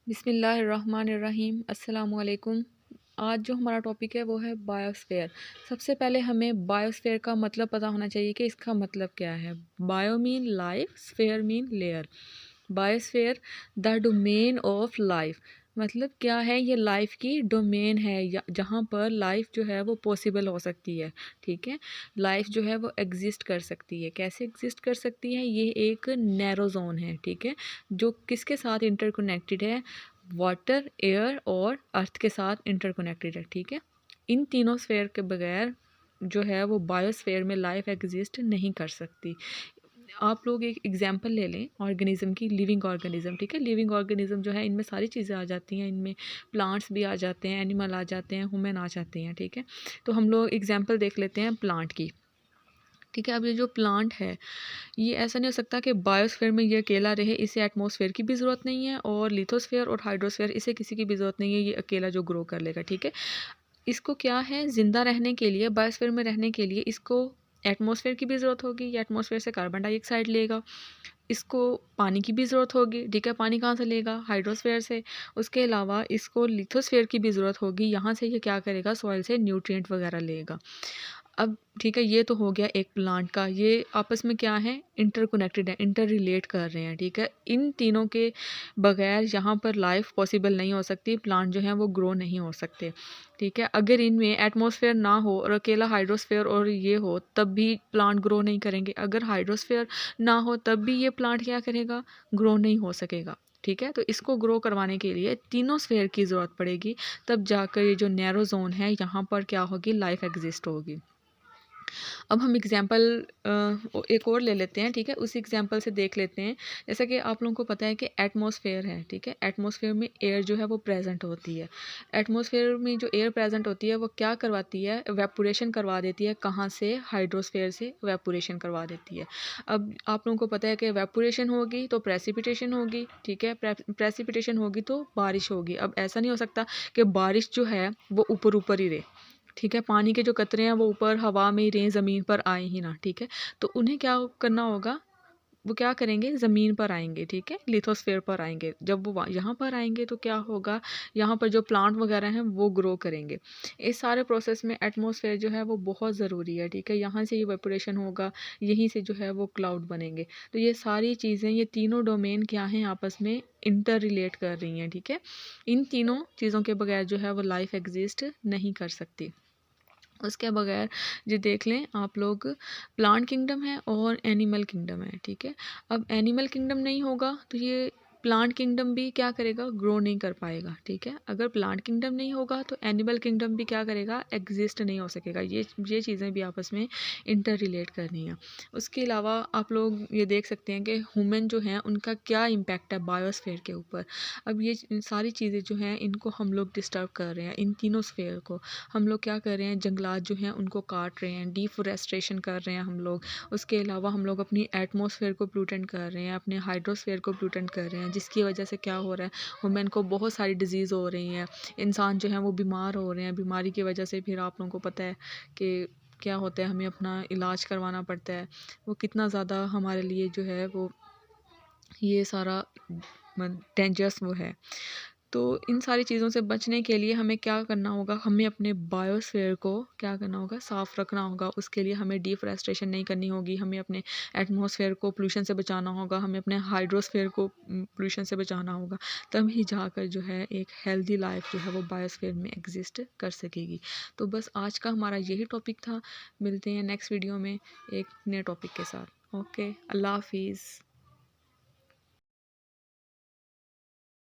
बिस्मिल्लाहिर्रहमानिर्रहीम अस्सलामु अलैकुम। आज जो हमारा टॉपिक है वो है बायोस्फेयर। सबसे पहले हमें बायोस्फेयर का मतलब पता होना चाहिए कि इसका मतलब क्या है। Bio mean life, sphere mean layer. Biosphere the domain of life, मतलब क्या है, ये लाइफ की डोमेन है जहाँ पर लाइफ जो है वो पॉसिबल हो सकती है। ठीक है, लाइफ जो है वो एग्जिस्ट कर सकती है। कैसे एग्जिस्ट कर सकती है, ये एक नैरो जोन है। ठीक है, जो किसके साथ इंटरकनेक्टेड है, वाटर, एयर और अर्थ के साथ इंटरकनेक्टेड है। ठीक है, इन तीनों स्फेयर के बगैर जो है वो बायोस्फेयर में लाइफ एग्जिस्ट नहीं कर सकती। आप लोग एक एग्जांपल ले लें ऑर्गेनिज्म की, लिविंग ऑर्गेनिज्म। ठीक है, लिविंग ऑर्गेनिज्म जो है इनमें सारी चीज़ें आ जाती हैं, इनमें प्लांट्स भी आ जाते हैं, एनिमल आ जाते हैं, ह्यूमन आ जाते हैं। ठीक है, तो हम लोग एग्जांपल देख लेते हैं प्लांट की। ठीक है, अब ये जो प्लांट है, ये ऐसा नहीं हो सकता कि बायोस्फेयर में ये अकेला रहे, इसे एटमॉस्फेयर की भी ज़रूरत नहीं है और लिथोस्फेयर और हाइड्रोस्फेयर इसे किसी की भी ज़रूरत नहीं है, ये अकेला जो ग्रो कर लेगा। ठीक है, इसको क्या है, ज़िंदा रहने के लिए, बायोस्फीयर में रहने के लिए इसको एटमॉस्फेयर की भी ज़रूरत होगी, ये एटमॉस्फेयर से कार्बन डाइऑक्साइड लेगा। इसको पानी की भी ज़रूरत होगी। ठीक है, पानी कहाँ से लेगा, हाइड्रोस्फेयर से। उसके अलावा इसको लिथोस्फेयर की भी ज़रूरत होगी, यहाँ से ये क्या करेगा, सॉइल से न्यूट्रिएंट वगैरह लेगा। अब ठीक है, ये तो हो गया एक प्लांट का, ये आपस में क्या है, इंटरकनेक्टेड है, इंटर रिलेट कर रहे हैं। ठीक है, इन तीनों के बगैर यहाँ पर लाइफ पॉसिबल नहीं हो सकती, प्लांट जो है वो ग्रो नहीं हो सकते। ठीक है, अगर इनमें एटमॉस्फेयर ना हो और अकेला हाइड्रोस्फेयर और ये हो तब भी प्लांट ग्रो नहीं करेंगे। अगर हाइड्रोस्फेयर ना हो तब भी ये प्लांट क्या करेगा, ग्रो नहीं हो सकेगा। ठीक है, तो इसको ग्रो करवाने के लिए तीनों स्फेयर की ज़रूरत पड़ेगी, तब जाकर ये जो नैरो जोन है यहाँ पर क्या होगी, लाइफ एग्जिस्ट होगी। अब हम एग्जाम्पल एक और ले लेते हैं। ठीक है, उसी एग्जाम्पल से देख लेते हैं। जैसा कि आप लोगों को पता है कि एटमॉस्फेयर है। ठीक है, एटमॉस्फेयर में एयर जो है वो प्रेजेंट होती है। एटमॉस्फेयर में जो एयर प्रेजेंट होती है वो क्या करवाती है, वेपोरेशन करवा देती है। कहाँ से, हाइड्रोस्फेयर से वेपोरेशन करवा देती है। अब आप लोगों को पता है कि वेपोरेशन होगी तो प्रेसिपिटेशन होगी। ठीक है, प्रेसिपिटेशन होगी तो बारिश होगी। अब ऐसा नहीं हो सकता कि बारिश जो है वो ऊपर ऊपर ही रहे। ठीक है, पानी के जो कतरे हैं वो ऊपर हवा में ही रहें, ज़मीन पर आए ही ना। ठीक है, तो उन्हें क्या करना होगा, वो क्या करेंगे, ज़मीन पर आएंगे। ठीक है, लिथोस्फेयर पर आएंगे। जब वो यहाँ पर आएंगे तो क्या होगा, यहाँ पर जो प्लांट वगैरह हैं वो ग्रो करेंगे। इस सारे प्रोसेस में एटमॉस्फेयर जो है वो बहुत ज़रूरी है। ठीक है, यहाँ से ये वेपोरेशन होगा, यहीं से जो है वो क्लाउड बनेंगे। तो ये सारी चीज़ें, ये तीनों डोमेन क्या हैं, आपस में इंटर रिलेट कर रही हैं। ठीक है, इन तीनों चीज़ों के बगैर जो है वो लाइफ एग्जिस्ट नहीं कर सकती। उसके बगैर जो देख लें आप लोग, प्लांट किंगडम है और एनिमल किंगडम है। ठीक है, अब एनिमल किंगडम नहीं होगा तो ये प्लांट किंगडम भी क्या करेगा, ग्रो नहीं कर पाएगा। ठीक है, अगर प्लांट किंगडम नहीं होगा तो एनिमल किंगडम भी क्या करेगा, एग्जिस्ट नहीं हो सकेगा। ये चीज़ें भी आपस में इंटर रिलेट करनी है। उसके अलावा आप लोग ये देख सकते हैं कि ह्यूमन जो हैं उनका क्या इम्पैक्ट है बायोस्फेयर के ऊपर। अब ये सारी चीज़ें जो हैं इनको हम लोग डिस्टर्ब कर रहे हैं, इन तीनों स्फेयर को। हम लोग क्या कर रहे हैं, जंगलात जो हैं उनको काट रहे हैं, डिफोरेस्टेशन कर रहे हैं हम लोग। उसके अलावा हम लोग अपनी एटमॉस्फेयर को पोल्यूटेंट कर रहे हैं, अपने हाइड्रोस्फेयर को पोल्यूटेंट कर रहे हैं, जिसकी वजह से क्या हो रहा है, वुमेन को बहुत सारी डिजीज़ हो रही हैं, इंसान जो है वो बीमार हो रहे हैं। बीमारी की वजह से फिर आप लोगों को पता है कि क्या होता है, हमें अपना इलाज करवाना पड़ता है। वो कितना ज़्यादा हमारे लिए जो है वो ये सारा डेंजरस वो है। तो इन सारी चीज़ों से बचने के लिए हमें क्या करना होगा, हमें अपने बायोस्फीयर को क्या करना होगा, साफ़ रखना होगा। उसके लिए हमें डिफॉरेस्टेशन नहीं करनी होगी, हमें अपने एटमॉस्फेयर को पोल्यूशन से बचाना होगा, हमें अपने हाइड्रोस्फीयर को पोल्यूशन से बचाना होगा। तब ही जाकर जो है एक हेल्दी लाइफ जो है वो बायोस्फीयर में एग्जिस्ट कर सकेगी। तो बस आज का हमारा यही टॉपिक था। मिलते हैं नेक्स्ट वीडियो में एक नए टॉपिक के साथ। ओके, अल्लाह हाफिज़।